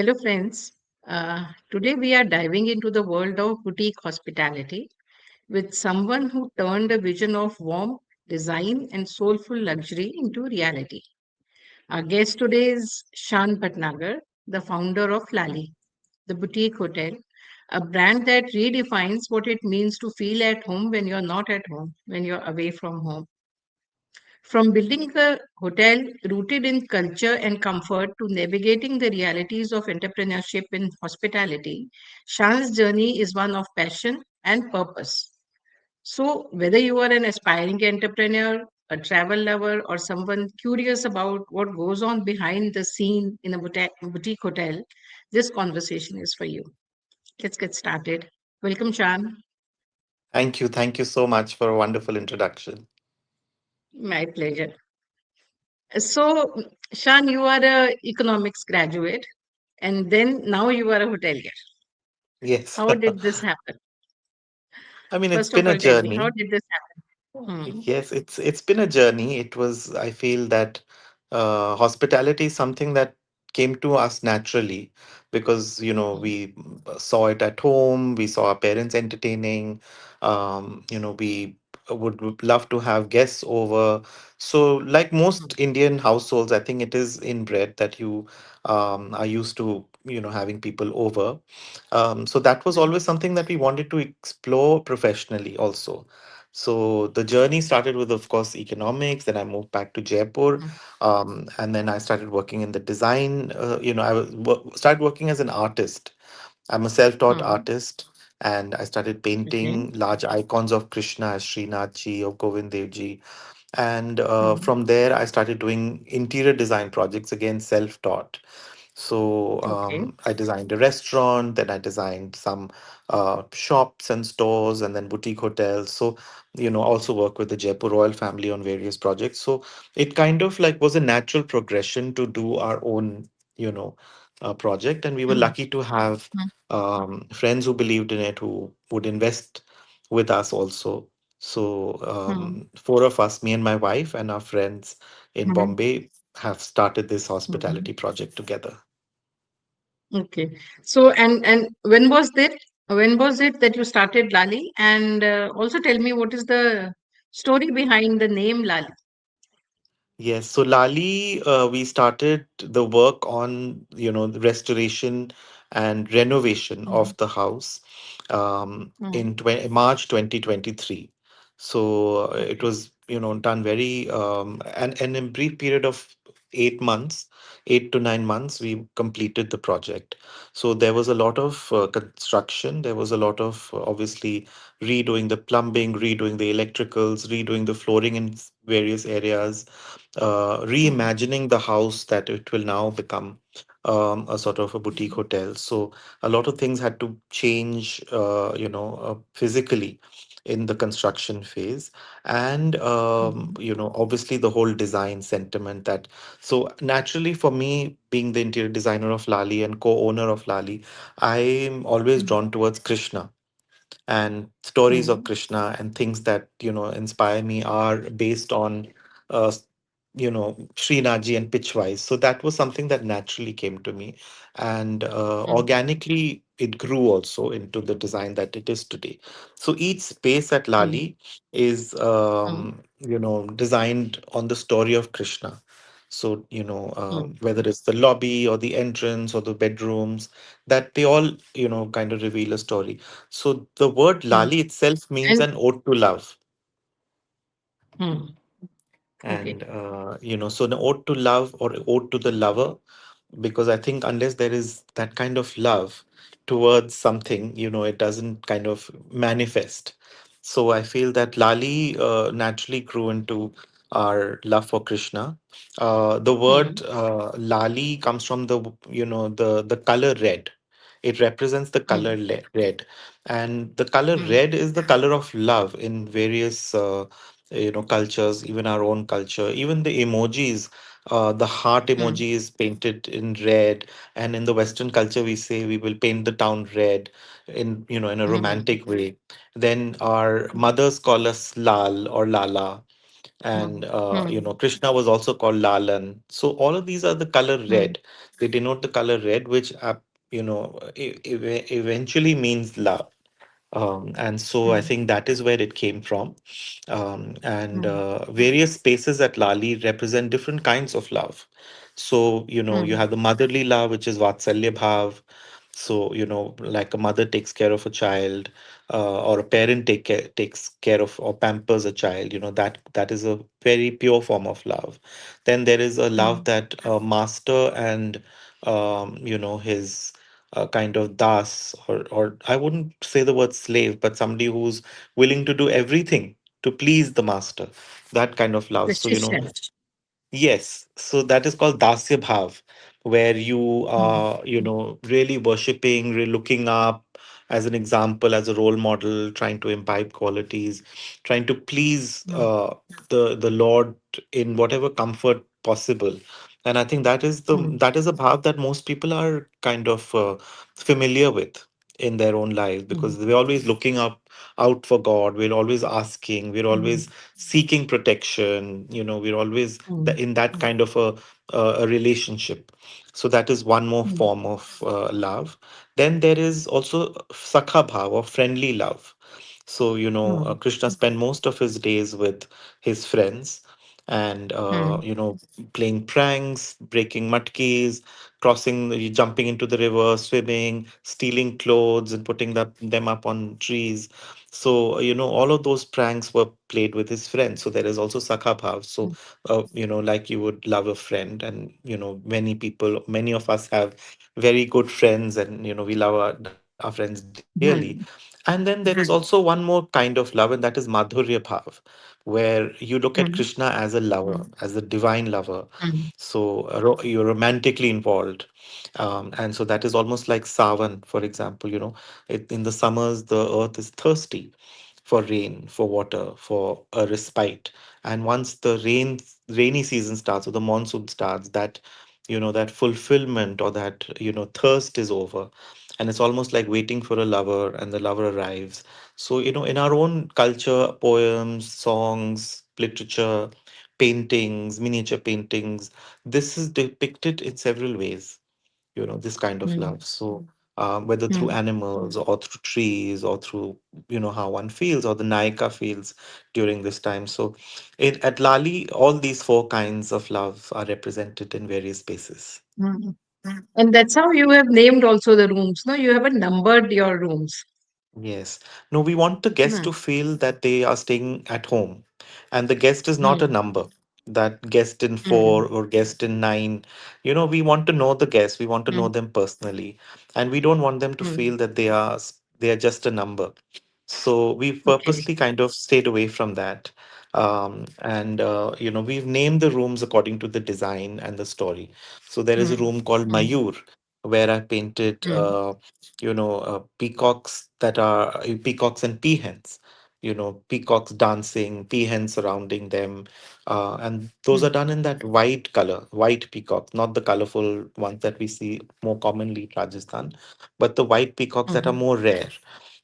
Hello, friends. Today we are diving into the world of boutique hospitality with someone who turned a vision of warmth, design, and soulful luxury into reality. Our guest today is Shan Bhatnagar, the founder of Laali, the boutique hotel, a brand that redefines what it means to feel at home when you're not at home, when you're away from home. From building a hotel rooted in culture and comfort to navigating the realities of entrepreneurship in hospitality, Shan's journey is one of passion and purpose. So, whether you are an aspiring entrepreneur, a travel lover, or someone curious about what goes on behind the scene in a boutique hotel, this conversation is for you. Let's get started. Welcome, Shan. Thank you. Thank you so much for a wonderful introduction. My pleasure. So, Shan, you are a economics graduate, and then now you are a hotelier. Yes. How did this happen? I mean, it's First been of a all, tell me, how journey. did this happen? Yes, it's been a journey. It was, I feel that hospitality is something that came to us naturally because, Hmm. we saw it at home, we saw our parents entertaining, we would love to have guests over. So, like Hmm. most Indian households, I think it is inbred that you are used to, having people over. So that was Hmm. always something that we wanted to explore professionally also. So the journey started with, of course, economics. Then I moved back to Jaipur, Hmm. and then I started working in the design. Started working as an artist. I'm a self-taught Hmm. artist, and I started Okay. painting large icons of Krishna, as Srinath ji, of Govind Dev ji, and Hmm. from there I started doing interior design projects, again self-taught. So Okay. I designed a restaurant, then I designed some shops and stores, and then boutique hotels. So also work with the Jaipur royal family on various projects. So it kind of like was a natural progression to do our own, you know, project, and we were Hmm. lucky to have friends who believed in it, who would invest with us also. So Hmm. four of us, me and my wife and our friends in Hmm. Bombay, have started this Hmm. hospitality project together. Okay. So, and when was that? When was it that you started Lali? And also tell me what is the story behind the name Lali? Yes, so Lali, we started the work on, the restoration and renovation Hmm. of the house Hmm. in March 2023. So it Okay. was, done very, and in a brief period of 8 months, 8 to 9 months, we completed the project. So there was a lot of construction. There was a lot of, obviously, redoing the plumbing, redoing the electricals, redoing the flooring in various areas, Hmm. reimagining the house that it will now become a sort of a boutique Hmm. hotel. So a lot of things had to change, physically in the construction phase, and Hmm. obviously the whole design sentiment that. So naturally, for me, being the interior designer of Lali and co-owner of Lali, I'm always Hmm. drawn towards Krishna, and stories of Hmm. Krishna and things that inspire me are based on uh, Srinathji and Pitchwise. So that was something that naturally came to me, and Hmm. organically it grew also into the design that it is today. So each space at Hmm. Lali is Hmm. designed on the story of Krishna. So Hmm. whether it's the lobby or the entrance or the bedrooms, that they all kind of reveal a story. So the word Hmm. Lali itself means And an ode to love. hmm. And, Okay. so an ode to love or ode to the lover, because I think unless there is that kind of love towards something, it doesn't kind of manifest. So I feel that Lali naturally grew into our love for Krishna. The word Hmm. Lali comes from the color red. It represents the color Hmm. red, and the color Hmm. red is the color of love in various cultures, even our own culture. Even the emojis, the heart Hmm. emoji is painted in red, and in the Western culture, we say we will paint the town red in a Hmm. romantic way. Then our mothers call us Lal or Lala. And mm, Krishna was also called Lalan. So all of these are the color mm, red. They denote the color red, which eventually means love. And so I mm, think that is where it came from. And mm, various spaces at Lali represent different kinds of love. So, you mm, have the motherly love, which is Vatsalya Bhav. So, like a mother takes care of a child, or a parent takes care of or pampers a child, that is a very pure form of love. Then there is a love mm, that a master and, his kind of das, or I wouldn't say the word slave, but somebody who's willing to do everything to please the master. That kind of love. So, precision. yes, so that is called Dasya Bhav, where you Mm, are, really worshipping, looking up as an example, as a role model, trying to imbibe qualities, trying to please mm, the Lord in whatever comfort possible. And I think mm, that is a bhav that most people are kind of familiar with in their own lives, mm, because we're always looking up out for God. We're always asking. We're mm, always seeking protection. We're always mm, in that kind of a relationship. So that is one more mm, form of love. Then there is also sakha bhav, or friendly love. So mm, Krishna spent most of his days with his friends, and mm, playing pranks, breaking matkis, jumping into the river, swimming, stealing clothes and putting them up on trees. So all of those pranks were played with his friends. So there is also sakha bhav. So like you would love a friend, and many of us have very good friends, and we love our friends dearly. mm, And then there is also one more kind of love, and that is madhurya bhav, where you look at mm, Krishna as a lover, as a divine lover. mm, So you're romantically involved. And so that is almost like Savan, for example. In the summers, the earth is thirsty for rain, for water, for a respite. And once the rainy season starts, or the monsoon starts, that fulfillment, or that thirst is over, and it's almost like waiting for a lover, and the lover arrives. So in our own culture, poems, songs, literature, paintings, miniature paintings, this is depicted in several ways, this kind of mm, love. So whether through mm. animals, or through trees, or through how one feels, or the naika feels during this time. So at Lali, all these four kinds of love are represented in various spaces. Mm. And that's how you have named also the rooms. No, you haven't numbered your rooms. Yes. No, we want the guest to Mm, feel that they are staying at home. And the guest is not a mm, number, that guest in four mm, or guest in nine. We want to know the guests. We want to know mm, them personally. And we don't want them to mm. feel that they are just a number. So we Okay. purposely kind of stayed away from that. And we've named the rooms according to the design and the story. So there is a Mm, room called mm, Mayur, where I painted mm, peacocks and peahens. Peacocks dancing, peahens surrounding them, and those are mm, done in that white color, white peacock, not the colorful ones that we see more commonly in Rajasthan, but the white peacocks that are mm, more rare.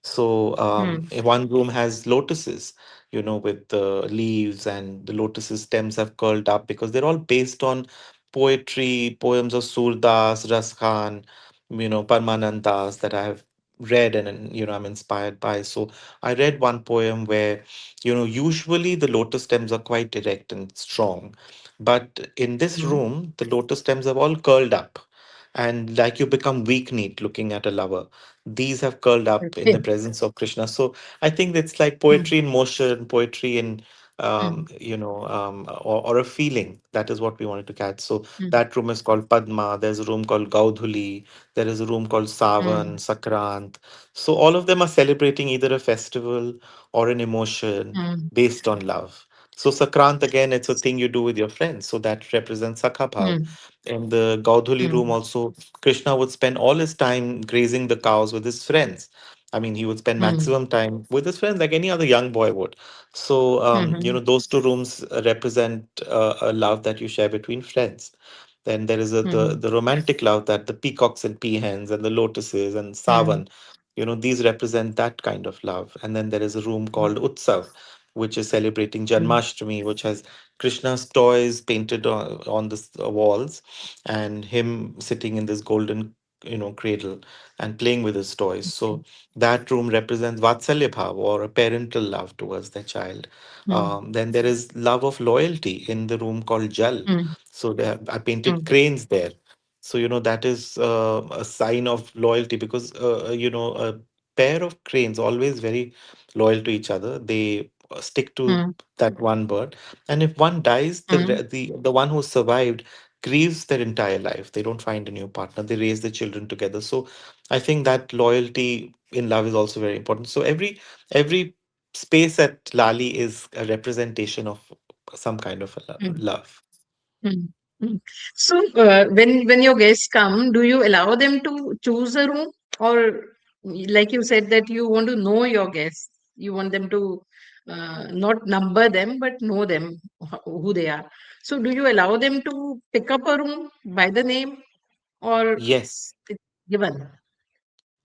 So mm, one room has lotuses, with the leaves, and the lotuses stems have curled up, because they're all based on poetry, poems of Surdas, Raskhan, Parmanand Das, that I have read, and I'm inspired by. So I read one poem where, usually the lotus stems are quite direct and strong, but in this mm. room, the lotus stems have all curled up. And like you become weak kneed looking at a lover. These have curled up in the Okay. presence of Krishna. So I think it's like Mm, poetry in motion, poetry in, mm, or a feeling. That is what we wanted to catch. So mm, that room is called Padma. There's a room called Gaudhuli. There is a room called Savan, mm, Sakrant. So all of them are celebrating either a festival or an emotion mm, based on love. So Sakrant, again, it's a thing you do with your friends. So that represents Sakha Bhav. mm, In the Gaudhuli room mm, also, Krishna would spend all his time grazing the cows with his friends. I mean, he would spend mm, maximum time with his friends like any other young boy would. So, mhm, those two rooms represent a love that you share between friends. Then there is mhm, the romantic love, that the peacocks and peahens and the lotuses and mm, savan, these represent that kind of love. And then there is a room called Utsav, which is celebrating mm, Janmashtami, which has Krishna's toys painted on the walls, and him sitting in this golden, cradle and playing with his toys. So that room represents Vatsalya Bhav, or a parental love towards their child. mm, Then there is love of loyalty in the room called Jal. mm, So I painted mm, cranes there. So, that is a sign of loyalty, because, a pair of cranes always very loyal to each other. They stick to mm, that one bird. And if one dies, mm, the one who survived grieves their entire life. They don't find a new partner. They raise the children together. So I think that loyalty in love is also very important. So every space at Lali is a representation of some kind of a mm, love. mm, mm. So, when your guests come, do you allow them to choose a room, or like you said that you want to know your guests, you want them to not number them but know them who they are. So, do you allow them to pick up a room by the name, or Yes. it's given?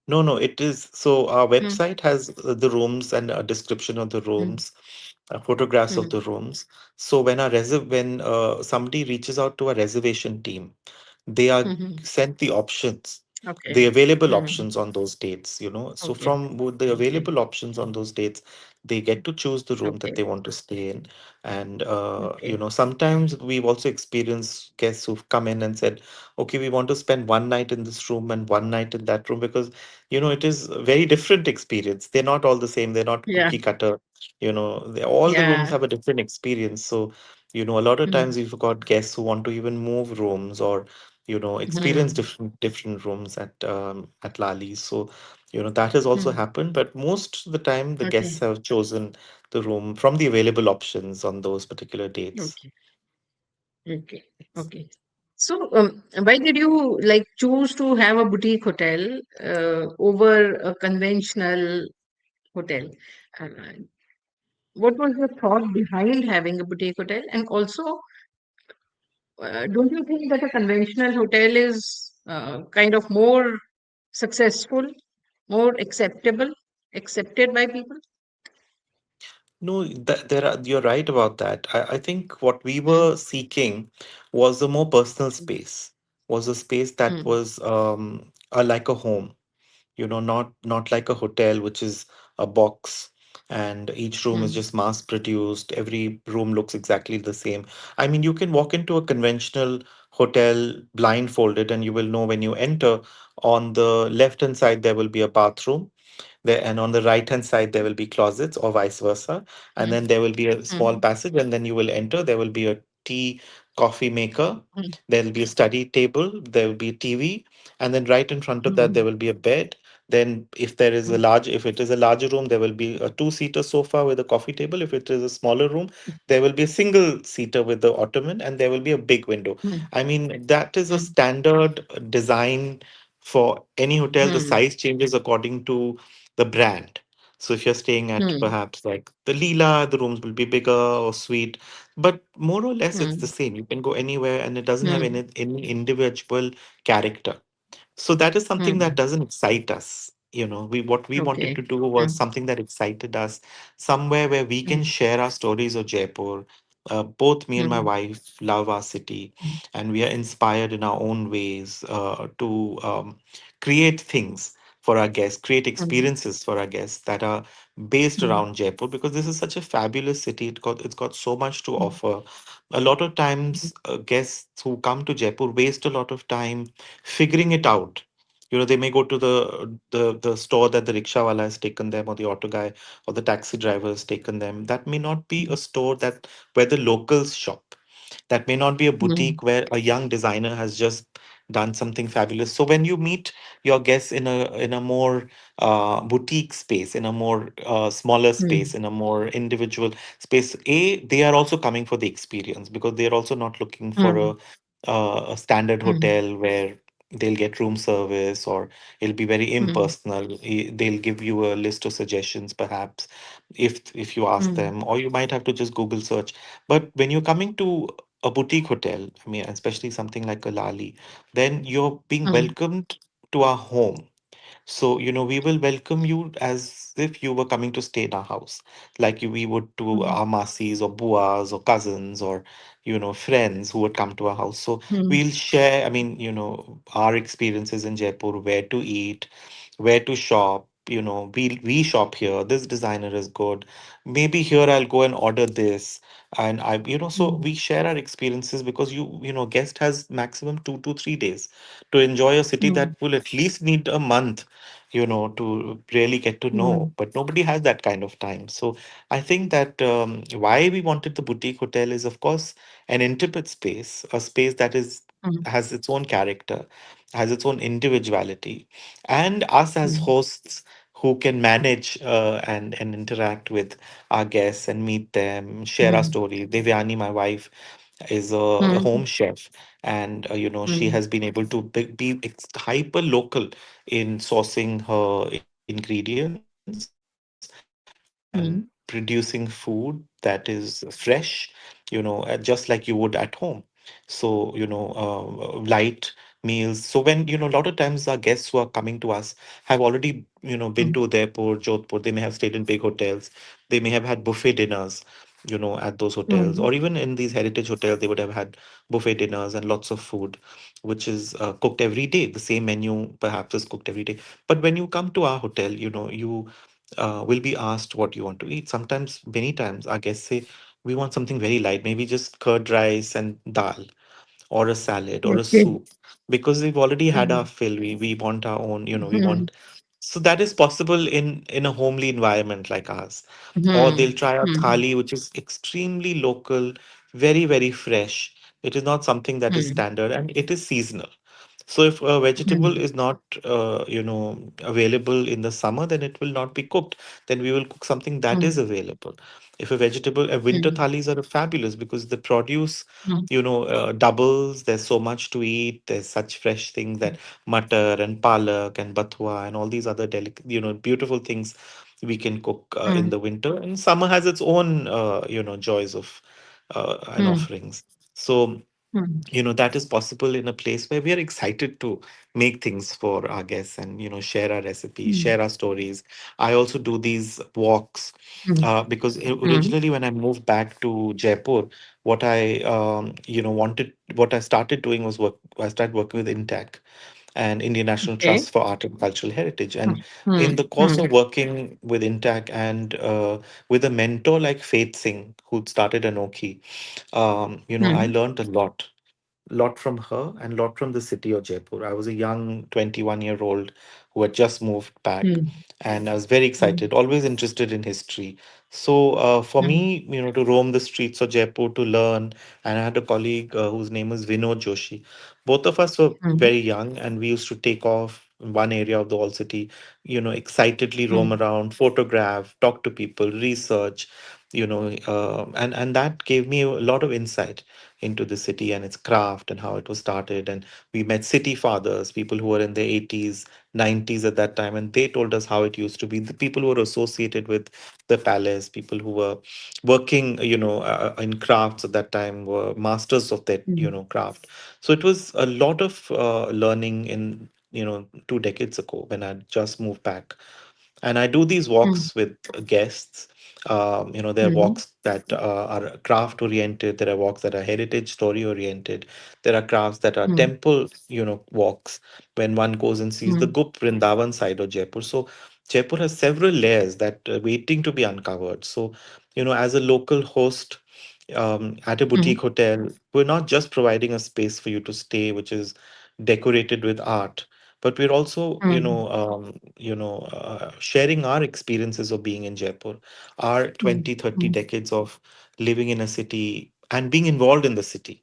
No, no, it is. So our Mm, website has the rooms and a description of the mm, rooms, photographs of mm, the rooms. So when somebody reaches out to a reservation team, they are mhm. sent the options, the Okay. available Mm, options on those dates. So okay. from with the Okay. available options on those dates, they get to choose the room that Okay. they want to stay in. And Okay. sometimes we've also experienced guests who've come in and said, okay, we want to spend one night in this room and one night in that room, because it is a very different experience. They're not all the same. They're not Yeah. cookie cutter. All the rooms Yeah. have a different experience. So a lot of Mm, times we've got guests who want to even move rooms, or experience mm, different rooms at Lali. So that has also mm. happened, but most of the time the guests Okay. have chosen the room from the available options on those particular dates. Okay. Okay. Okay. So, why did you like choose to have a boutique hotel over a conventional hotel? Uh, what was your thought behind having a boutique hotel? And also, don't you think that a conventional hotel is kind of more successful, more accepted by people? No, you're right about that. I think what we Mm, were seeking was a more personal space, was a space that mm, was like a home, not like a hotel, which is a box, and each room is mm, just mass produced. Every room looks exactly the same. I mean, you can walk into a conventional hotel blindfolded, and you will know when you enter. On the left hand side, there will be a bathroom there, and on the right hand side there will be closets, or vice versa, and mm, then there will be a small mm, passage, and then you will enter. There will be a tea coffee maker, mm, there will be a study table, there will be a TV, and then right in front of that mm, there will be a bed. Then if it is a larger room, there will be a two-seater sofa with a coffee table. If it is a smaller room, there will be a single seater with the ottoman, and there will be a big window. mm, I mean, that is a mm, standard design for any hotel. The mm, size changes according to the brand. So if you're staying at mm, perhaps like the Leela, the rooms will be bigger or suite, but more or less it's the mm, same. You can go anywhere, and it doesn't have mm, any individual character. So that is something that mm. doesn't excite us. What we wanted Okay. to do was Mm, something that excited us, somewhere where we can mm, share our stories of Jaipur. Both me and my mm, wife love our city, mm, and we are inspired in our own ways to create things for our guests, create mm, experiences for our guests that are based mm, around Jaipur, because this is such a fabulous city. It's got so much to mm, offer. A lot of mm, times, guests who come to Jaipur waste a lot of time figuring it out. They may go to the store that the rickshaw wala has taken them, or the auto guy or the taxi driver has taken them. That may not be a store that where the locals shop. That may not be a mm, boutique where a young designer has just done something fabulous. So when you meet your guests in a more boutique space, in a more smaller space, mm, in a more individual space, they are also coming for the experience, because they are also not looking for mm, a standard mm, hotel where they'll get room service, or it'll be very mm, impersonal. They'll give you a list of suggestions, perhaps, if you ask mm, them, or you might have to just Google search. But when you're coming to a boutique hotel, I mean, especially something like a Lali, then you're being mm, welcomed to our home. So, we will welcome you as if you were coming to stay in our house, like we would to mm, our masis or buas or cousins or, friends who would come to our house. So mm, we'll share, I mean, our experiences in Jaipur, where to eat, where to shop. We shop here. This designer is good. Maybe here I'll go and order this. And so mm, we share our experiences because guest has maximum 2 to 3 days to enjoy a city mm, that will at least need a month, to really get to know. mm, But nobody has that kind of time. So I think that why we wanted the boutique hotel is, of course, an intimate space, a space that is mm, has its own character, has its own individuality, and us as mm, hosts who can manage and interact with our guests and meet them, share our mm, story. Devyani, my wife, is a mm, home chef, and she mm, has been able to hyper local in sourcing her ingredients and producing mm, food that is fresh, just like you would at home. Light meals. So when, a lot of times our guests who are coming to us have already, been to mm, Udaipur, Jodhpur. They may have stayed in big hotels. They may have had buffet dinners, at those hotels, mm, or even in these heritage hotels, they would have had buffet dinners and lots of food, which is cooked every day. The same menu perhaps is cooked every day. But when you come to our hotel, you will be asked what you want to eat. Sometimes, many times, our guests say, we want something very light, maybe just curd rice and dal or a salad or a okay. soup, because we've already had our Mm, fill. We want our own, we mm, want. So that is possible in a homely environment like ours. Or mm, they'll try a mm, thali, which is extremely local, very, very fresh. It is not something that is mm, standard, and it is seasonal. So if a vegetable mm, is not, available in the summer, then it will not be cooked. Then we will cook something that is mm, available. If a vegetable, winter mm, thalis are fabulous because the produce, mm, doubles. There's so much to eat. There's such fresh things that matar and palak and bathua and all these other beautiful things we can cook in mm, the winter. And summer has its own, joys of and mm, offerings. So mm, that is possible in a place where we are excited to make things for our guests and share our recipes, mm, share our stories. I also do these walks mm, because mm, originally when I moved back to Jaipur, what I wanted, what I started doing was work. I started working with Intac and Indian National okay. Trust for Art and Cultural Heritage. Mm, And in mm, the course mm, of working with Intac and with a mentor like Faith Singh, who started Anoki, I mm, learned a lot from her and lot from the city of Jaipur. I was a young 21-year-old who had just moved back, mm, and I was very mm, excited, always interested in history. So for mm, me, to roam the streets of Jaipur to learn, and I had a colleague whose name was Vinod Joshi. Both of us were mm, very young, and we used to take off in one area of the old city, excitedly roam mm, around, photograph, talk to people, research, and that gave me a lot of insight into the city and its craft and how it was started. And we met city fathers, people who were in their 80s, 90s at that time, and they told us how it used to be. The people who were associated with the palace, people who were working, in crafts at that time, were masters of that, mm, craft. So it was a lot of learning in, 2 decades ago when I just moved back. And I do these mm, walks with guests. There are mm, walks that are craft oriented. There are walks that are heritage story oriented. There are crafts that are mm, temple, walks when one goes and sees the mm, Gup Vrindavan side of Jaipur. So Jaipur has several layers that are waiting to be uncovered. So, as a local host at a mm, boutique hotel, we're not just providing a space for you to stay, which is decorated with art, but we're also, mm, sharing our experiences of being in Jaipur, our mm, 20, 30 mm, decades of living in a city and being involved in the city.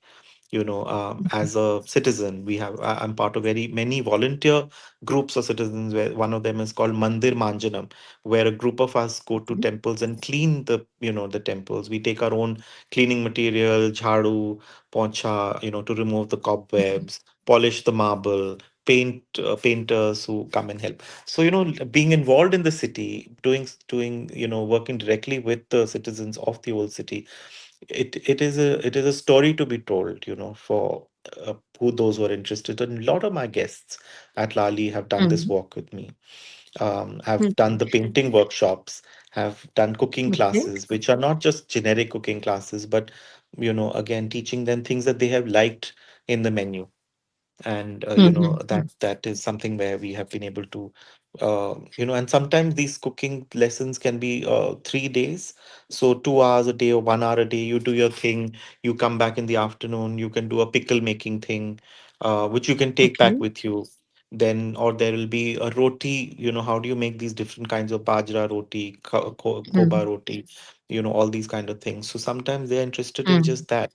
As a citizen, I'm part of very many volunteer groups of citizens, where one of them is called Mandir Manjanam, where a group of us go to temples and clean the temples. We take our own cleaning material, jhadu, poncha, to remove the cobwebs, polish the marble, painters who come and help. So being involved in the city, doing working directly with the citizens of the old city, it is a story to be told, for who those who are interested. And a lot of my guests at Lali have done this Mm. walk with me. Have done Okay. the painting workshops, have done cooking Okay. classes, which are not just generic cooking classes, but again, teaching them things that they have liked in the menu. And Mm-hmm. that is something where we have been able to and sometimes these cooking lessons can be 3 days, so 2 hours a day or 1 hour a day. You do your thing, you come back in the afternoon, you can do a pickle making thing, which you can take back Okay. with you. Then, or there will be a roti. How do you make these different kinds of bajra roti, koba Mm. roti, all these kind of things. So sometimes they're interested in Mm. just that.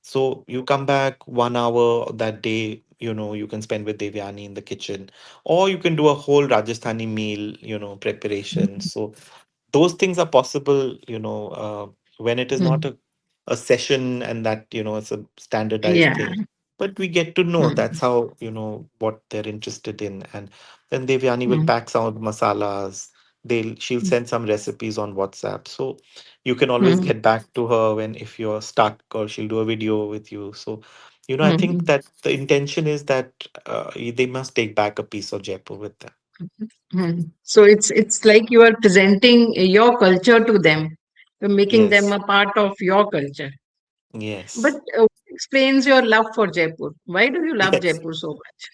So you come back 1 hour that day, you can spend with Devyani in the kitchen, or you can do a whole Rajasthani meal, preparation. So those things are possible, when it is not Mm. a session and that, it's a standardized Yeah. thing. But we get to know Mm. that's how, what they're interested in. And then Devyani will Mm. pack some of the masalas. She'll send some recipes on WhatsApp. So you can always Mm. get back to her when if you're stuck, or she'll do a video with you. So, I think Mm. that the intention is that they must take back a piece of Jaipur with them. So it's like you are presenting your culture to them. You're making them Yes. a part of your culture. But Yes. what explains your love for Jaipur? Why do you love Yes. Jaipur so much?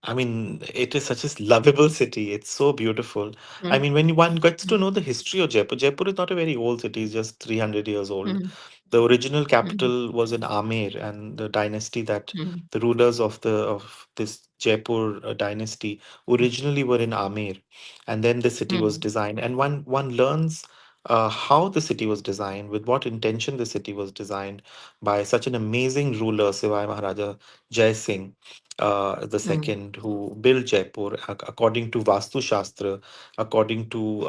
I mean, it is such a lovable city. It's so beautiful. I Mm. mean, when one gets to Mm. know the history of Jaipur, Jaipur is not a very old city, it's just 300 years old. Mm. The original Mm. capital was in Amer, and the dynasty that Mm. the rulers of this Jaipur dynasty originally were in Amer, and then the city was Mm. designed. And one learns how the city was designed, with what intention the city was designed by such an amazing ruler, Sivai Maharaja Jai Singh the Mm. second, who built Jaipur according to Vastu Shastra, according to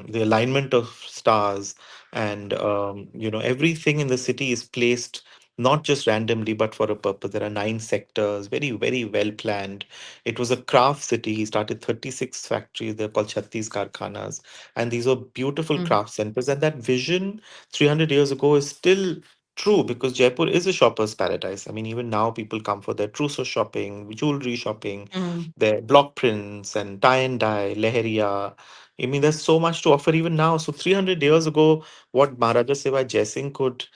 the alignment of stars, and everything in the city is placed not just randomly but for a purpose. There are 9 sectors, very very well planned. It was a craft city. He started 36 factories. They're called Chhattis Karkhanas, and these are beautiful Mm. craft centers. And that vision 300 years ago is still true, because Jaipur is a shopper's paradise. I mean, even now people come for their trousseau shopping, jewelry shopping, Mm. their block prints and tie and dye, leheria. I mean, there's so much to offer even now. So 300 years ago, what Maharaja Seva Jaisingh could,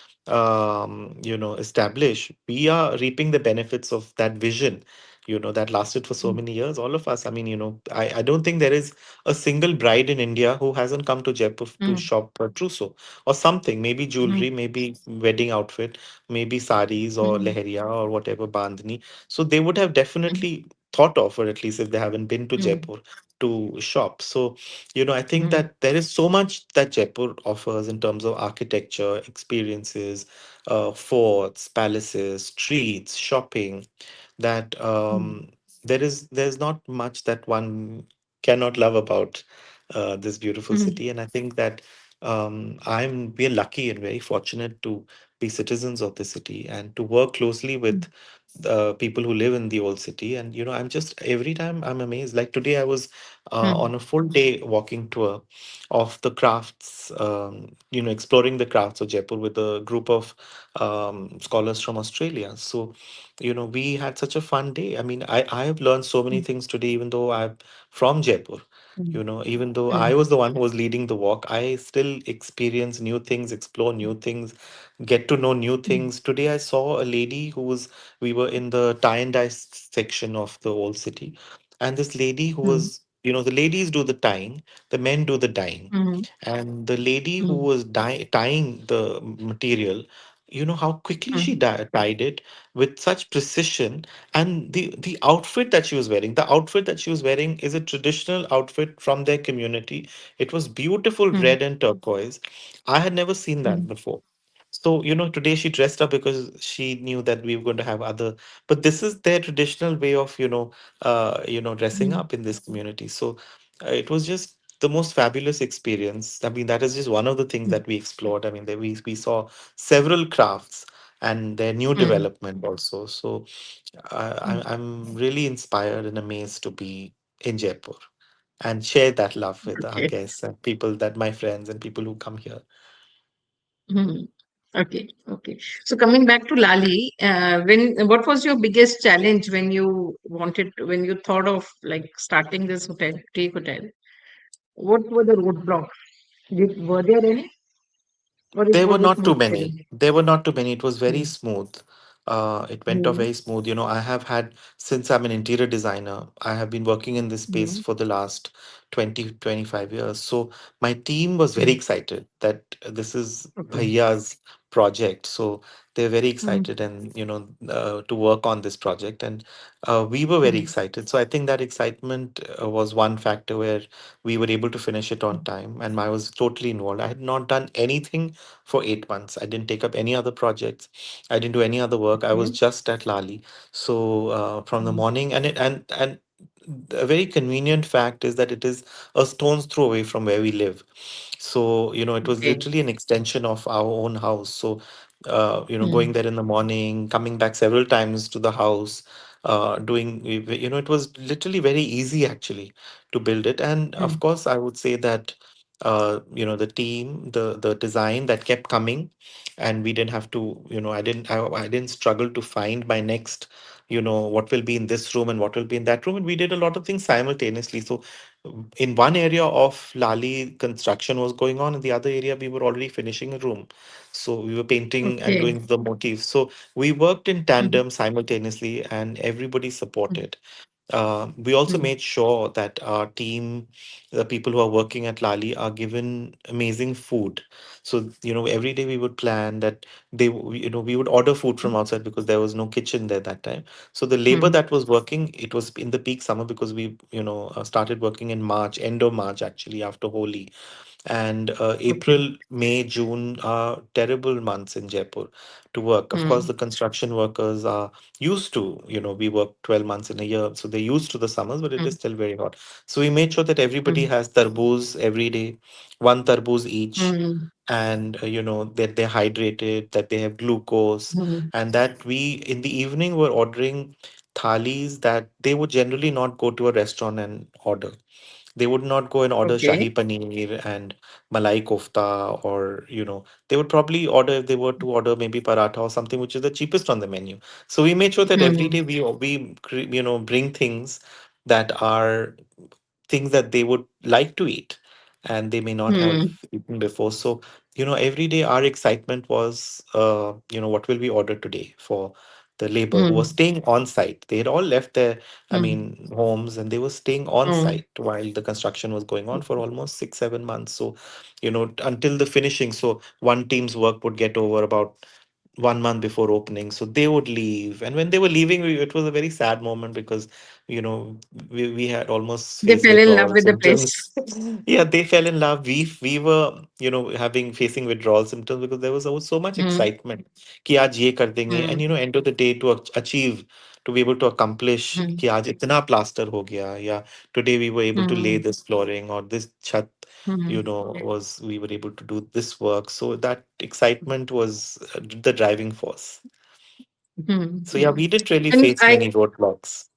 establish, we are reaping the benefits of that vision. That lasted for so Mm. many years. All of us. I mean, I don't think there is a single bride in India who hasn't come to Jaipur to Mm. shop a trousseau or something, maybe Mm. jewelry, maybe wedding outfit, maybe saris or Mm. leheria or whatever bandhani. So they would have Mm. definitely thought of, or at least if they haven't been to Mm. Jaipur to shop. So, I think Mm. that there is so much that Jaipur offers in terms of architecture, experiences, forts, palaces, streets, shopping, that Mm. there's not much that one cannot love about this beautiful Mm. city. And I think that we're lucky and very fortunate to be citizens of the city and to work closely with Mm. people who live in the old city. And I'm just every time I'm amazed. Like today, I was on Mm. a full day walking tour of the crafts, exploring the crafts of Jaipur with a group of scholars from Australia. So, we had such a fun day. I mean, I have learned so many Mm. things today, even though I'm from Jaipur. Even though I Mm. was the one who was leading the walk, I still experience new things, explore new things, get to know new Mm. things. Today, I saw a lady we were in the tie and dye section of the old city. And this lady who Mm. was, the ladies do the tying, the men do the dyeing. Mm. And the lady who Mm. was tying the material, how quickly she Mm. tied it with such precision. And the outfit that she was wearing, the outfit that she was wearing is a traditional outfit from their community. It was beautiful Mm. red and turquoise. I had never seen that Mm. before. So, today she dressed up because she knew that we were going to have other, but this is their traditional way of, dressing Mm. up in this community. So it was just the most fabulous experience. I mean, that is just one of the things Mm. that we explored. I mean, we saw several crafts and their new Mm. development also. So Mm. I'm really inspired and amazed to be in Jaipur and share that love with our Okay. guests and people, that my friends and people who come here. Mm. Okay, okay. So coming back to Lali, when what was your biggest challenge when when you thought of like starting this hotel, boutique hotel? What were the roadblocks? Were there any, or it There were was a not too smooth many. sailing? There were not too many. It was very Mm, smooth. It went off mm, very smooth. I have had, since I'm an interior designer, I have been working in this space mm, for the last 20 to 25 years. So my team was very mm. excited that this is Okay. Bhaiya's project. So they're very Mm, excited and, to work on this project. And we were very mm, excited. So I think that excitement was one factor where we were able to finish it on time. And I was totally involved. I had not done anything for 8 months. I didn't take up any other projects. I didn't do any other work. I was okay. just at Laali. So from the Mm, morning, and a very convenient fact is that it is a stone's throw away from where we live. So, it was okay. literally an extension of our own house. So, going Mm, there in the morning, coming back several times to the house, it was literally very easy actually to build it. And of mm, course, I would say that, the team, the design that kept coming, and we didn't have to, I didn't struggle to find my next, what will be in this room and what will be in that room. And we did a lot of things simultaneously. So, in one area of Lali, construction was going on, in the other area we were already finishing a room. So we were painting and okay. doing the motifs. So we worked in Mm, tandem simultaneously, and everybody mm, supported. We also mm, made sure that our team, the people who are working at Lali, are given amazing food. So, every day we would plan that we would order food from outside because there was no kitchen there that time. So the labor mm, that was working, it was in the peak summer because we, started working in March, end of March actually, after Holi. And okay. April, May, June are terrible months in Jaipur to work. Of course, Mm, the construction workers are used to, we work 12 months in a year, so they're used to the summers, but it is mm, still very hot. So we made sure that everybody mm, has tarboos every day, one tarboos each, mm, and that they're hydrated, that they have glucose, mm. and that we in the evening were ordering thalis that they would generally not go to a restaurant and order. They would not go and order Okay. shahi paneer and malai kofta, or they would probably order, if they were to order, maybe paratha or something which is the cheapest on the menu. So we made sure that every Mm, day we bring things that are things that they would like to eat and they may not have mm, eaten before. So, every day our excitement was, what will we order today for the labor who was mm, staying on site. They had all left their, I mm, mean, homes, and they were staying on mm. site while the construction was going on for almost 6, 7 months. So, until the finishing. So, one team's work would get over about 1 month before opening, so they would leave, and when they were leaving, it was a very sad moment because you know we had almost They faced fell in love withdrawal with the place. symptoms. Yeah, they fell in love. We were having facing withdrawal symptoms because there was so much Mm, excitement कि आज ये कर देंगे, and mm, end of the day, to achieve, to be able to accomplish mm, कि आज इतना plaster हो गया, या today we were able to lay mm, this flooring, or this chat, mm, was we were able to do this work. So that excitement was the driving force. mm, So yeah, mm. we didn't really And face many roadblocks.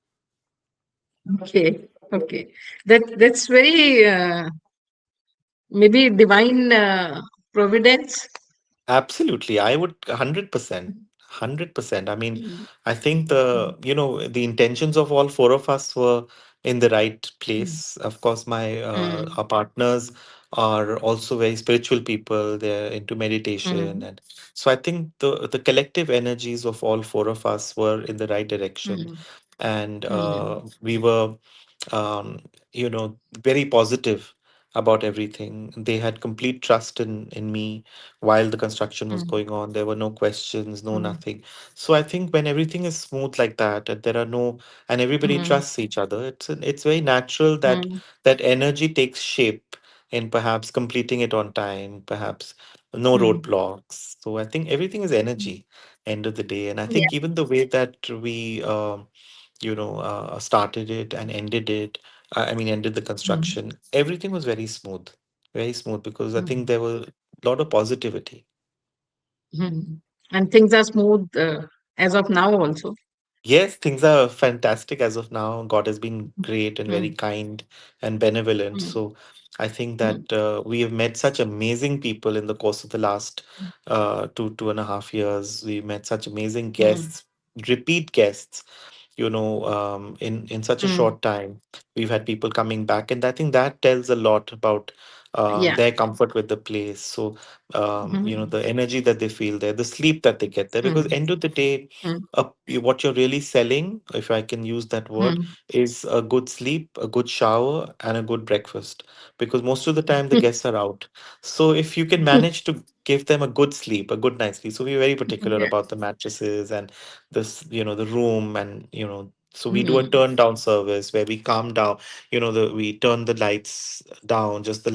okay, okay. That's very maybe divine providence. Absolutely, I would 100%. 100%. I mean, Mm, I think the intentions of all four of us were in the right mm, place. Of course, my mm, our partners are also very spiritual people. They're into meditation, mm, and so I think the collective energies of all four of us were in the right direction, mm, and mm, we were very positive about everything. They had complete trust in me while the construction was mm, going on. There were no questions, no mm, nothing. So I think when everything is smooth like that, and there are no, and everybody mm, trusts each other, it's very natural that mm, that energy takes shape in perhaps completing it on time, perhaps no mm, roadblocks. So I think everything is energy, end of the day. And I yeah. think even the way that we started it and ended it, I mean, ended the Mm, construction, everything was very smooth because I think mm, there was a lot of positivity. mm. And things are smooth as of now also. Yes, things are fantastic as of now. God has been great and very Mm, kind and benevolent. mm, So I think mm, that we have met such amazing people in the course of the last 2.5 years. We met such amazing mm, guests, repeat guests, in such a mm. short time. We've had people coming back, and I think that tells a lot about Yeah. their comfort with the place. So Mm, the energy that they feel there, the sleep that they get there, because mm, end of the day, mm, what you're really selling, if I can use that word, mm. is a good sleep, a good shower, and a good breakfast. Because most of the time the guests are out. So if you can manage to give them a good sleep, a good night's sleep. So we're very particular Yeah. about the mattresses and this, the room, and so we do a Mm, turn down service where we calm down. We turn the lights down, just the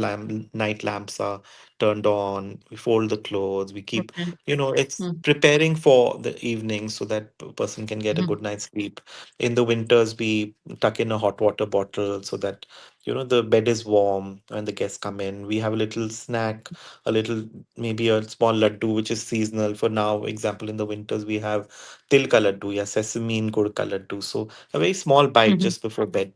night lamps are turned on. We fold the clothes. We keep, okay. it's Mm, preparing for the evening so that person can get a mm, good night's sleep. In the winters, we tuck in a hot water bottle so that the bed is warm when the guests come in. We have a little snack, a little, maybe a small laddu which is seasonal. For now example, in the winters we have til ka laddu, yeah, sesame and gur ka laddu. So a very small bite mhm, just before bed.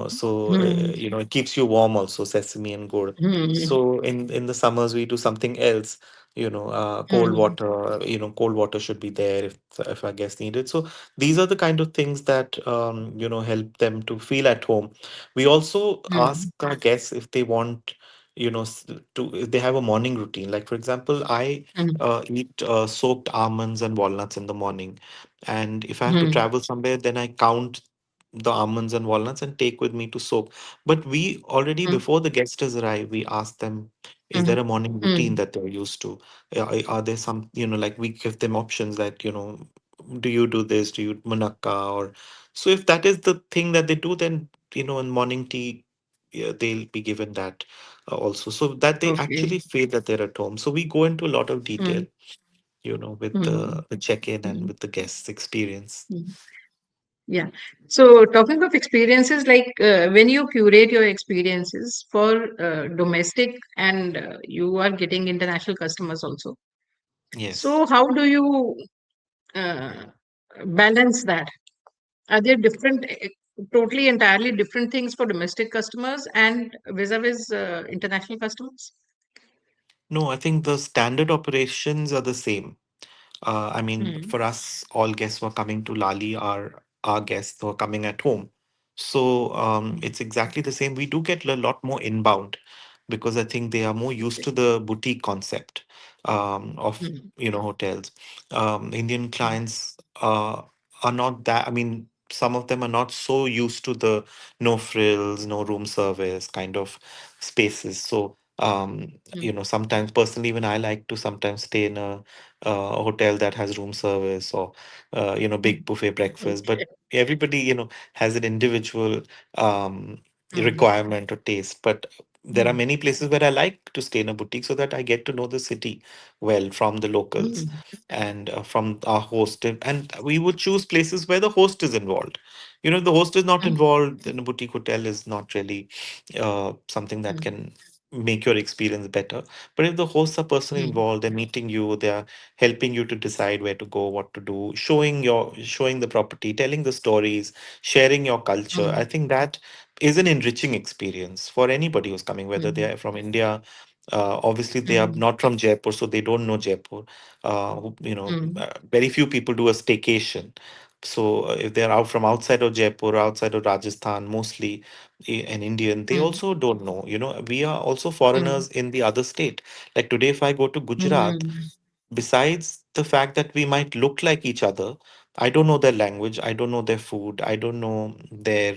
So mm, it keeps you warm also, sesame and gur. mm, So in the summers we do something else. Cold mm, water. Cold water should be there if our guests need it. So these are the kind of things that help them to feel at home. We also ask mm, our guests if they want, to if they have a morning routine. Like for example, I mm, eat soaked almonds and walnuts in the morning, and if I have to mm, travel somewhere, then I count the almonds and walnuts and take with me to soak. But we already, mm, before the guests arrive, we ask them, is there mm, a morning routine mm. that they're used to? Are there some, like we give them options that, do you do this? Do you munakka? Or so if that is the thing that they do, then, in morning tea, yeah, they'll be given that also, so that they Okay. actually feel that they're at home. So we go into a lot of detail, Mm, with mm, the check-in and mm, with the guests' experience. mm. Yeah. So talking of experiences, like when you curate your experiences for domestic and you are getting international customers also. Yes. So how do you uh, balance that? Are there different, totally entirely different things for domestic customers and vis-a-vis international customers? No, I think the standard operations are the same. I mean, Mm, for us, all guests who are coming to Lali are our guests who are coming at home. So mm, it's exactly the same. We do get a lot more inbound because I think they are more used to the boutique concept of mm, hotels. Indian mm, clients are not that. I mean, some of them are not so used to the no frills, no room service kind of spaces. So mm. sometimes personally, even I like to sometimes stay in a hotel that has room service or big Mm. buffet breakfast. But Okay. everybody has an individual um, Mm, requirement or taste. But there are mm, many places where I like to stay in a boutique so that I get to know the city well from the locals mm, and from our host. And we would choose places where the host is involved. If the host is not mm, involved, then a boutique hotel is not really something that mm, can make your experience better. But if the hosts are personally mm, involved, they're meeting you, they're helping you to decide where to go, what to do, showing the property, telling the stories, sharing your culture. I mm, think that is an enriching experience for anybody who's coming, whether they mm, are from India. Obviously, they are mm, not from Jaipur, so they don't know Jaipur. mm, Very few people do a staycation. So if they're out from outside of Jaipur, outside of Rajasthan, mostly an Indian, they mm, also don't know. We are also mm, foreigners in the other state. Like today, if I go to Gujarat, mm, besides the fact that we might look like each other, I don't know their language, I don't know their food, I don't know their,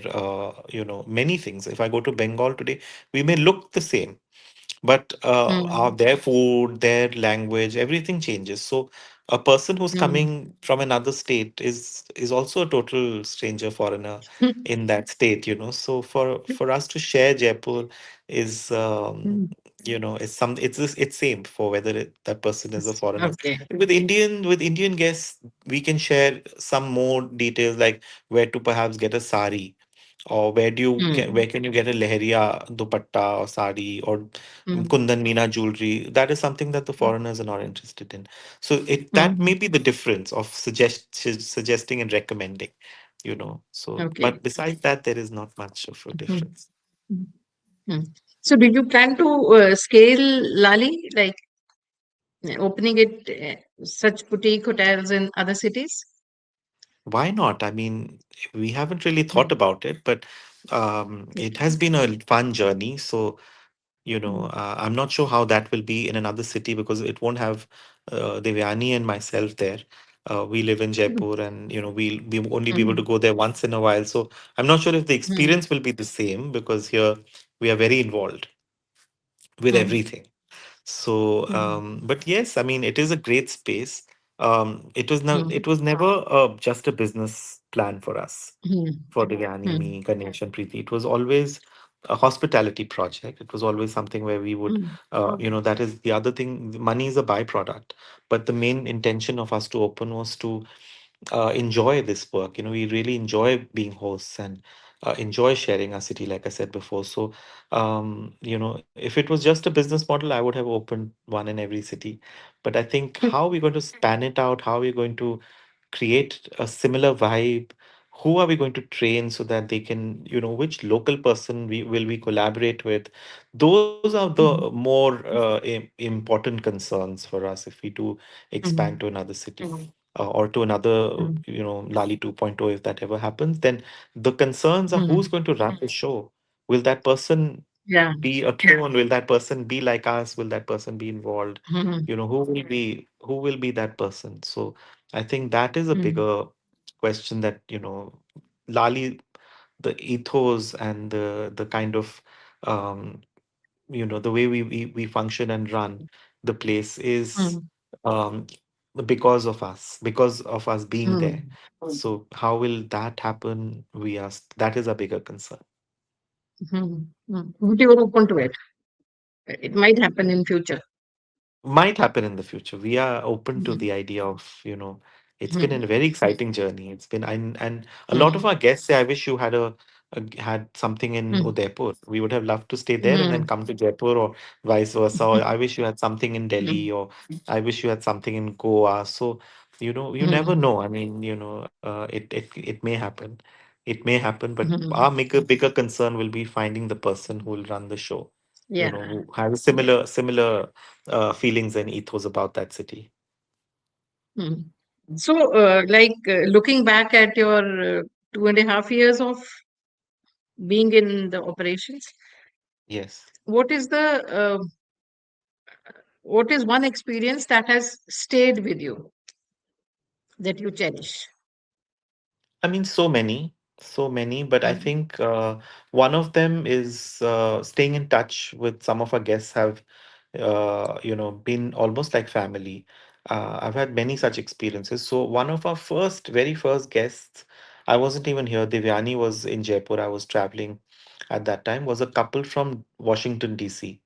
many things. If I go to Bengal today, we may look the same, but mm, their food, their language, everything changes. So a person who's mm, coming from another state is also a total stranger, foreigner in that state. So for us to share Jaipur is mm. it's same for whether that person is a foreigner. Okay. With Indian guests, we can share some more details, like where to perhaps get a sari, or mm, where can you get a leheria dupatta or sari or mm, kundan meena jewelry? That is something that the foreigners are not interested in. So it that mm. may be the difference of suggesting and recommending, you know. So, Okay. but besides that, there is not much of a Mm, difference. mm, mm. So, do you plan to scale Lali, like opening it such boutique hotels in other cities? Why not? I mean, we haven't really thought Mm, about it, but it okay. has been a fun journey. So, Mm, I'm not sure how that will be in another city because it won't have Devyani and myself there. We live in mm, Jaipur, and we'll be only be able to mm, go there once in a while. So I'm not sure if the mm, experience will be the same because here we are very involved with mm, everything. So, mm, but yes, I mean, it is a great space. mm, It was never just a business plan for us, mm, for Devyani, mm, me, Ganesh, and Preeti. It was always a hospitality project. It was always something where we would, mm, that is the other thing. Money is a byproduct, but the main intention of us to open was to enjoy this work. We really enjoy being hosts and enjoy sharing our city, like I said before. So, if it was just a business model, I would have opened one in every city. But I think how we're going to span it out, how we're going to create a similar vibe, who are we going to train so that they can, which local person will we collaborate with? Those are the mm, more important concerns for us if we do expand to mm, another city or to another, mm, Lali 2.0, if that ever happens, then the concerns are who's mm. going to run the show? Will that person Yeah. be a clone? Will that person be like us? Will that person be involved? Mm, Who will be that person? So I think that is a mm, bigger question that, Lali, the ethos and the kind of um, the way we function and run the place is mm, um, because of us being there. mm, So how will that happen? That is a bigger concern. But you are open to it. It might happen in future. Might happen in the future. We are open to Mm, the idea of, it's been mm, a very exciting journey. It's been, and a lot of mm, our guests say, I wish you had something in mm, Udaipur. We would have loved to stay there and then mm, come to Jaipur, or vice versa. Or I wish you had something in Delhi, mm, or I wish you had something in Goa. So, you never mm, know. I mean, it may happen. It may happen, but our mm. bigger concern will be finding the person who will run the show, Yeah. who has similar feelings and ethos about that city. Mm. So, looking back at your 2.5 years of being in the operations, Yes. what is what is one experience that has stayed with you that you cherish? I mean, so many, but I Mm, think one of them is staying in touch with some of our guests have, been almost like family. I've had many such experiences. So one of our very first guests, I wasn't even here. Devyani was in Jaipur. I was traveling at that time. Was a couple from Washington D.C.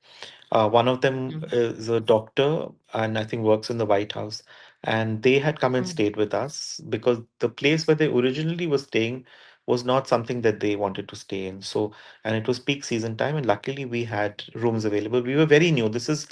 One of them mm, is a doctor and I think works in the White House. And they had come and mm, stayed with us because the place where they originally were staying was not something that they wanted to stay in. So, and it was peak season time, and luckily we had rooms available. We were very new. This is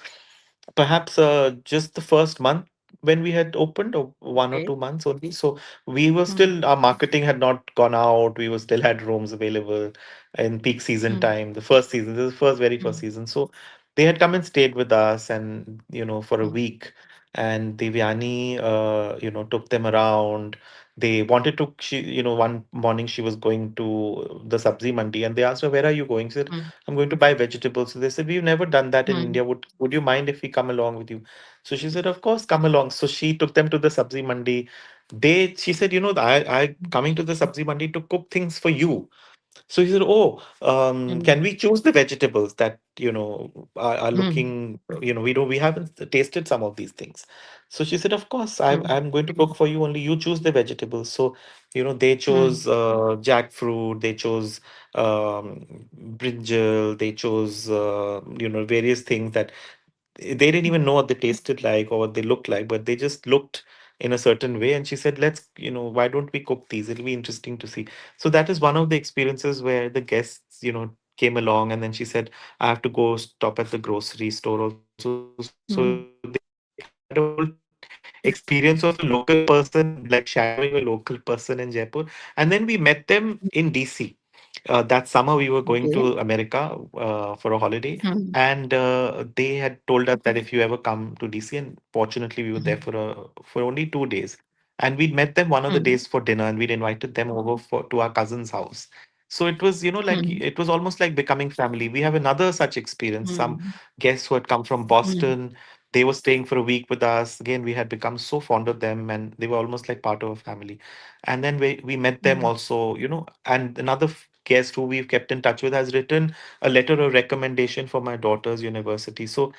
perhaps just the first month when we had opened, or 1 or 2 months only. So we were mm, still, our marketing had not gone out. We were still had rooms available in peak season mm, time, the first season, this is the very first mm, season. So they had come and stayed with us, and for a mm, week, and Devyani took them around. They wanted to, one morning she was going to the sabzi mandi, and they asked her, where are you going? She said, mm, I'm going to buy vegetables. So they said, we've never done that in mm, India. Would you mind if we come along with you? So she said, of course, come along. So she took them to the sabzi mandi. She said, I coming to the sabzi mandi to cook things for you. So he said, "Oh, mm, can we choose the vegetables that are mm, looking? We haven't tasted some of these things." So she said, "Of course, mm, I'm going to cook for you. Only you choose the vegetables." So they mm, chose jackfruit, they chose brinjal, they chose various things that they didn't even know what they tasted like or what they looked like, but they just looked in a certain way. And she said, let's, why don't we cook these? It'll be interesting to see. So that is one of the experiences where the guests, came along, and then she said, I have to go stop at the grocery store also. So they had a whole experience of a local person, like shadowing a local person in Jaipur. And then we met them in DC. That summer we were going to America Okay. for a holiday, and Mm, they had told us that if you ever come to DC, and fortunately we were there for mm, only 2 days, and we'd met them one of the days for dinner, and mm, we'd invited them over to our cousin's house. So it was, like it was mm, almost like becoming family. We have another such experience. Some mm, guests who had come from mm, Boston, they were staying for a week with us. Again, we had become so fond of them, and they were almost like part of a family. And then we met them mm. also, and another guest who we've kept in touch with has written a letter of recommendation for my daughter's university. So,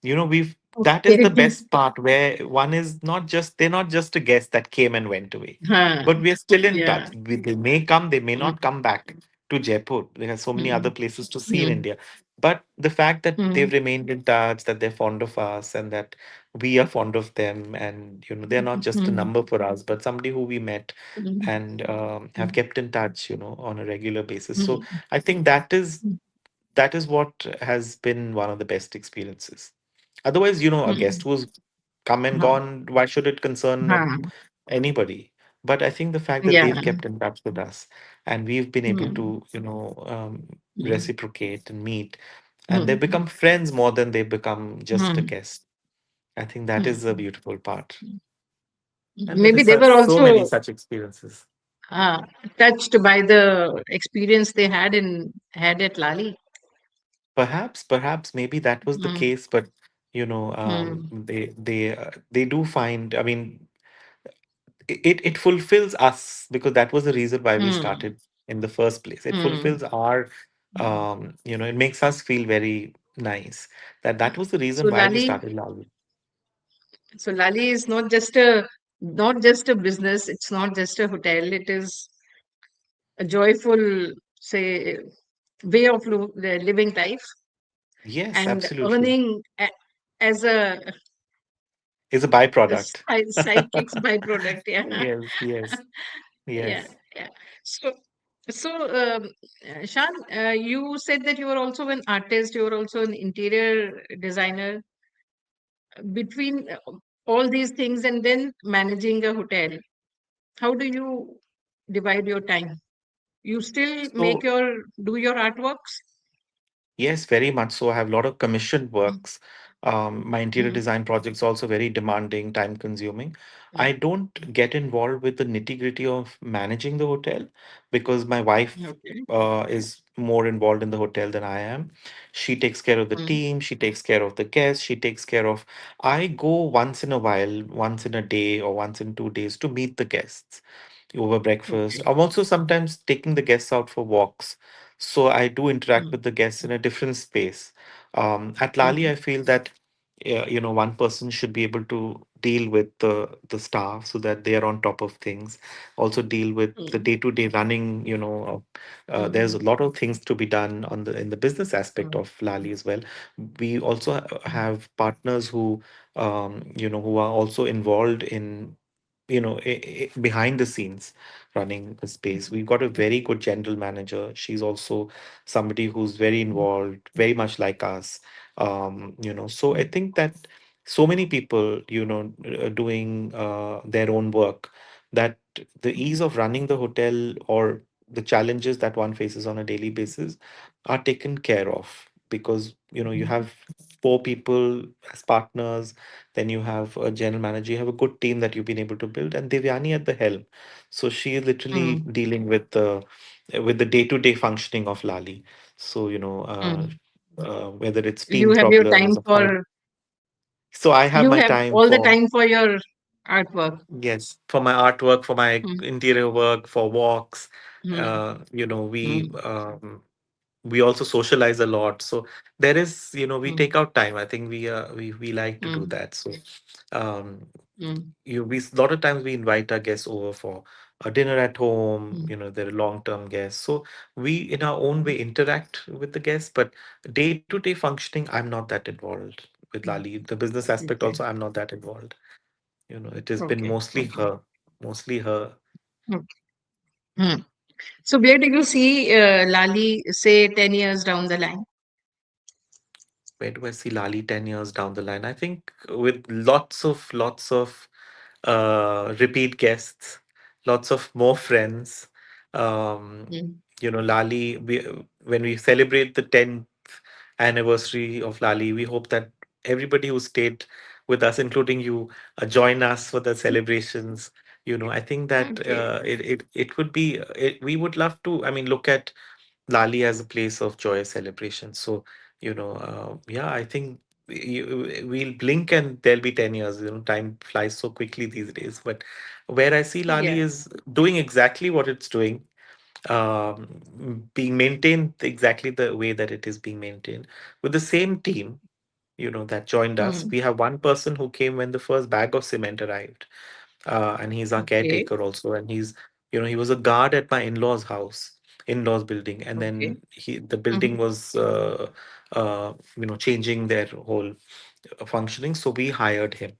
we've that is the Okay. best part, where one is not just they're not just a guest that came and went away, Huh. but we are still in touch. Yeah. They may come, they may not Mm, come back to Jaipur. There are so many other mm, places to see in mm, India. But the fact that they've mm, remained in touch, that they're fond of us, and that we are fond of them, and they're not just a mm, number for us, but somebody who we met mm, and have mm, kept in touch, on a regular basis. So mm, I think that is what has been one of the best experiences. Otherwise, a guest mm. who's come and Huh. gone, why should it concern Huh. anybody? But I think the fact that Yeah. they've kept in touch with us, and we've been able Mm, to, mm, reciprocate and meet, and they've mm, become friends more than they've become just a mm, guest. I think that is the mm. beautiful part. And there Maybe is they such were so many also such experiences. uh, touched by the experience they had at Lali. Perhaps, maybe that was the Mm, case, but mm, they do find. I mean, it fulfills us, because that was the reason why we mm, started in the first place. It mm, fulfills our, mm. it makes us feel very nice. That was the So reason why we Lali, started Lali. so Lali is not just a business. It's not just a hotel. It is a joyful, say, way of living life Yes, and absolutely. earning as It's a a byproduct. sidekick's byproduct. Yeah. Yes, yes, Yeah, yes. yeah. So, Shan, you said that you were also an artist, you were also an interior designer. Between all these things and then managing a hotel, how do you divide your time? You still So do your artworks? yes, very much so. I have a lot of commissioned Mm, works. My interior mm, design projects are also very demanding, time consuming. I mm. don't get involved with the nitty-gritty of managing the hotel, because my wife Okay. is more involved in the hotel than I am. She takes care of the Mm, team, she takes care of the guests, she takes care of. I go once in a while, once in a day or once in 2 days, to meet the guests over breakfast. okay. I'm also sometimes taking the guests out for walks, so I do interact Mm, with the guests in a different space. At Lali, mm, I feel that one person should be able to deal with the staff, so that they are on top of things. Also deal with the mm, day-to-day running. There's a mm, lot of things to be done in the business aspect mm, of Lali as well. We also mm, have partners who are also involved in behind the scenes running the space. We've got a very good general manager. She's also somebody who's very mm, involved, very much like us. So I mm, think that so many people, doing their own work, that the ease of running the hotel, or the challenges that one faces on a daily basis, are taken care of, because you mm, have four people as partners, then you have a general manager, you have a good team that you've been able to build, and Devyani at the helm. So she is literally mm, dealing with the day-to-day functioning of Lali. So mm. whether it's You team have your problems time or for so I have you my have time all the for, time for your artwork. yes, for my artwork, for my Mm, interior work, for walks. mm, Uh, you know, we mm, um, we also socialize a lot. So there is, we mm, take out time. I think we like to do mm, that. So um, mm, we a lot of times we invite our guests over for a dinner at home. mm. They're long-term guests. So we, in our own way, interact with the guests. But day-to-day functioning, I'm not that involved with Mm. Lali. The business aspect Okay. also, I'm not that involved. It has been Okay. mostly Okay. her, mostly her. Okay. Hmm. So where do you see Lali, say, 10 years down the line? Where do I see Lali 10 years down the line? I think with lots of repeat guests, lots of more friends. Um, Hmm. Lali, when we celebrate the 10th anniversary of Lali, we hope that everybody who stayed with us, including you, join us for the celebrations. I think that Okay. it would be, we would love to, I mean, look at Lali as a place of joyous celebration. So, yeah, I think we'll blink and there'll be 10 years. Time flies so quickly these days. But where I see Lali Yeah. is doing exactly what it's doing, being maintained exactly the way that it is being maintained with the same team, that joined us. Hmm. We have one person who came when the first bag of cement arrived, and he's our Okay. caretaker also. And he was a guard at my in-laws house, in-laws building, and Okay. then the building Hmm. was changing their whole functioning, so we hired him.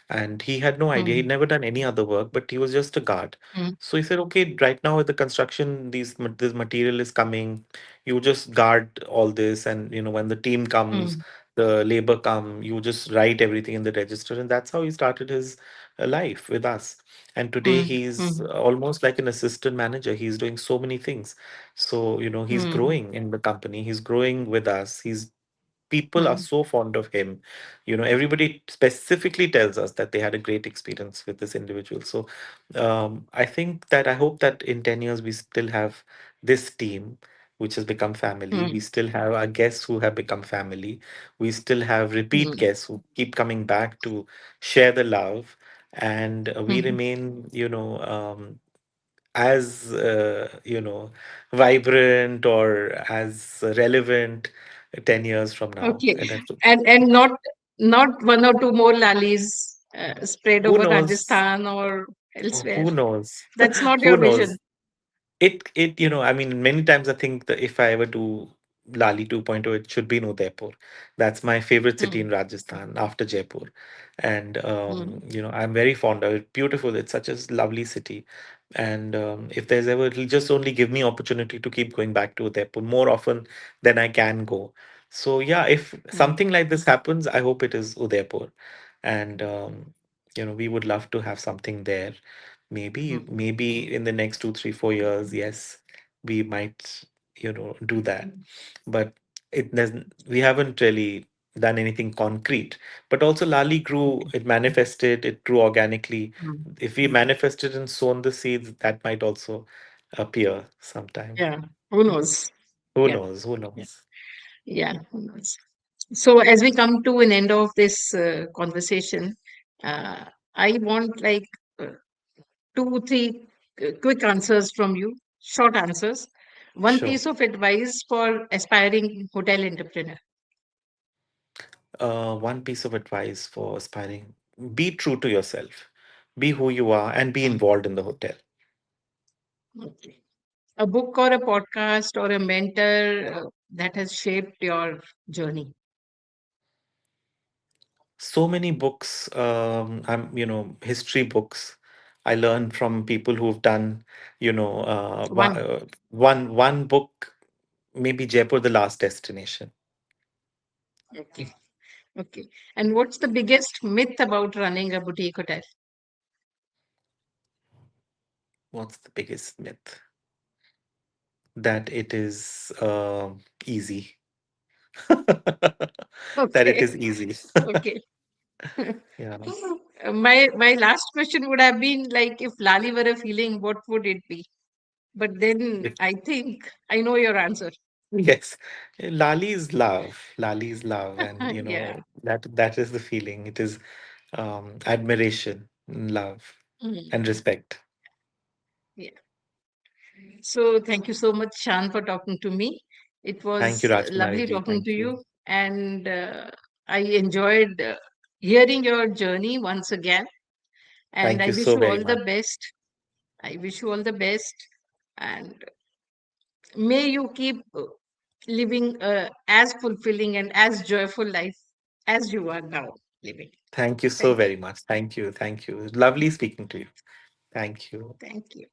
And he had no idea, he'd Hmm. never done any other work, but he was just a guard. Hmm. So he said, okay, right now with the construction, this material is coming, you just guard all this, and when the team comes, Hmm. the labor come, you just write everything in the register. And that's how he started his life with us. And today Hmm. he's Hmm. almost like an assistant manager. He's doing so many things. So he's Hmm. growing in the company, he's growing with us. He's People are Hmm. so fond of him. Everybody specifically tells us that they had a great experience with this individual. So I hope that in 10 years we still have this team which has become family. We Hmm. still have our guests who have become family. We still have repeat Hmm. guests who keep coming back to share the love. And we Hmm. remain, as vibrant or as relevant 10 years from now. Okay. And that's, And not one or two more Lalis spread who over knows? Rajasthan or elsewhere. Who knows? That's not Who your vision. knows? I mean, many times I think that if I ever do Lali 2.0, it should be in Udaipur. That's my favorite city Hmm. in Rajasthan after Jaipur. And, Hmm. I'm very fond of it. Beautiful. It's such a lovely city. And if there's ever, it'll just only give me opportunity to keep going back to Udaipur more often than I can go. So yeah, if Hmm. something like this happens, I hope it is Udaipur. And, we would love to have something there. Hmm. Maybe in the next 2, 3, 4 years, yes, we might, do that. But we haven't really done anything concrete. But also Lali grew, Okay. it manifested, it grew organically. Hmm. If we manifested and sown the seeds, that might also appear sometime. Yeah. Who knows? Who Yeah. knows? Who Yeah. knows? Yeah. Who knows? So as we come to an end of this conversation, uh, I want like uh, two, three quick answers from you, short answers. One Sure. piece of advice for aspiring hotel entrepreneur. One piece of advice for aspiring: be true to yourself, be who you are, and be Hmm. involved in the hotel. Okay. A book or a podcast or a mentor that has shaped your journey. So many books, history books. I learned from people who've done, One. one book, maybe Jaipur, the last destination. Okay. Okay. And what's the biggest myth about running a boutique hotel? What's the biggest myth? That it is easy. That it Okay. is easy. Okay. Yeah. My last question would have been like, if Lali were a feeling, what would it be? But then It- I think I know your answer. yes. Lali is love. Lali is love, and Yeah. that is the feeling. It is admiration, love, and Mm. respect. Yeah. So thank you so much, Shan, for talking to me. It Thank you, was Rajkumari lovely ji. talking to Thank you. you, and I enjoyed hearing your journey once again. And Thank I you wish so you very all the much. best. I wish you all the best, and may you keep living as fulfilling and as joyful life as you are now. living. Thank you so Thank you. very much. Thank you. Thank you. Lovely speaking to you. Thank you. Thank you.